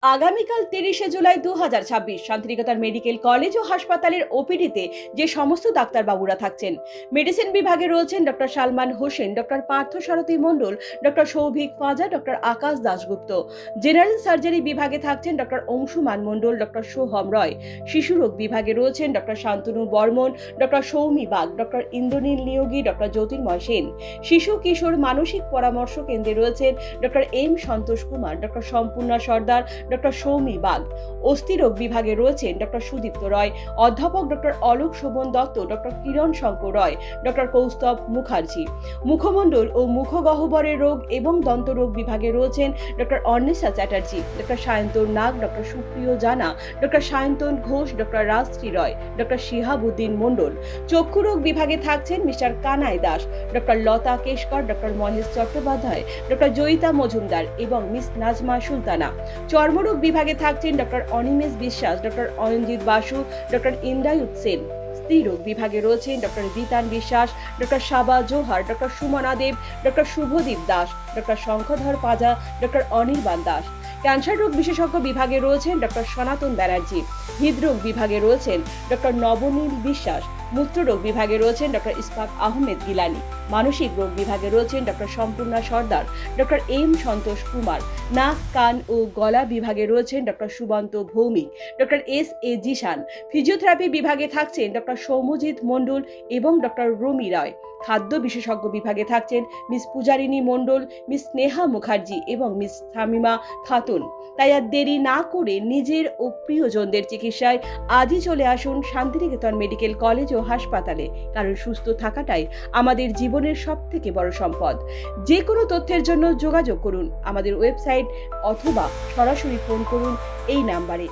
আগামীকাল ৩০শে July ২০২৬ Santiniketan medical college ও হাসপাতালের ওপিডিতে যে সমস্ত ডাক্তারবাবুরা থাকছেন, মেডিসিন বিভাগে রয়েছেন doctor Salman Hossain, doctor Partha Sarathi Mondal, doctor Souvik Faza, doctor Akash Dasgupta. General surgery বিভাগে থাকছেন ডক্টর অংশুমান মণ্ডল, ডক্টর সোহম রয়। শিশুরোগ বিভাগে রয়েছেন doctor Santanu Barman, doctor Soumi Bag, doctor Indranil Niyogi, doctor Jyotirmoy Sen. শিশু কিশোর মানসিক পরামর্শ কেন্দ্রে রয়েছেন doctor M Santosh Kumar, doctor Sampurna Sardar, doctor Soumi bug. অস্থিরোগ বিভাগে রয়েছেন ডক্টর সুদীপ্ত রয়, অধ্যাপক ডক্টর অলোক শোভন দত্ত, ডক্টর কিরণ শঙ্কর রয়, ডক্টর কৌস্তব মুখার্জি। মুখমণ্ডল ও মুখগহ্বরের রোগ এবং দন্তরোগ বিভাগে রয়েছেন ডক্টর অর্নিশা চ্যাটার্জি, ডক্টর সায়ন্তন নাগ, ডক্টর সুপ্রিয় জানা, ডক্টর সায়ন্তন ঘোষ, ডক্টর রাজশ্রী রয়, ডক্টর শিহাবুদ্দিন মণ্ডল। চক্ষুরোগ বিভাগে থাকছেন মিস্টার কানাই দাস, ডক্টর লতা কেশকর, ডক্টর মহেশ চট্টোপাধ্যায়, ডক্টর জয়িতা মজুমদার এবং মিস নাজমা সুলতানা। চর্মরোগ বিভাগে থাকছেন doctor Animesh Biswas, doctor Ayanjit Basu, doctor Indrayut Sen. স্ত্রীরোগ বিভাগে রয়েছেন doctor Bitan Biswas, doctor Saba Johar, doctor Sumana Deb, doctor Shubhadeep Das, doctor Shankhadhar Paja, doctor Anirban Das. Cancer রোগ বিশেষজ্ঞ বিভাগে রয়েছেন ডক্টর সনাতন ব্যানার্জি। হৃদরোগ বিভাগে রয়েছেন ডক্টর নবনীল বিশ্বাস। মূত্ররোগ বিভাগে রয়েছেন ডক্টর ইসফাক আহমেদ গিলানি। মানসিক রোগ বিভাগে রয়েছেন doctor Sampurna Sardar, doctor M Santosh Kumar. নাক, কান ও গলা বিভাগে রয়েছেন doctor Subanta Bhowmik, doctor S A Zishan. Physiotherapy বিভাগে থাকছেন ডক্টর সৌম্যজিৎ মণ্ডল এবং ডক্টর রমি রায়। খাদ্য বিশেষজ্ঞ বিভাগে থাকছেন মিস পূজারিনী মণ্ডল, মিস স্নেহা মুখার্জি এবং মিস শামিমা খাতুন। তাই আর দেরি না করে নিজের ও প্রিয়জনদের চিকিৎসায় আজই চলে আসুন শান্তিনিকেতন মেডিকেল কলেজ ও হাসপাতালে, কারণ সুস্থ থাকাটাই আমাদের জীবনের সবথেকে বড় সম্পদ। যে কোনো তথ্যের জন্য যোগাযোগ করুন আমাদের ওয়েবসাইট অথবা সরাসরি ফোন করুন এই নাম্বারে।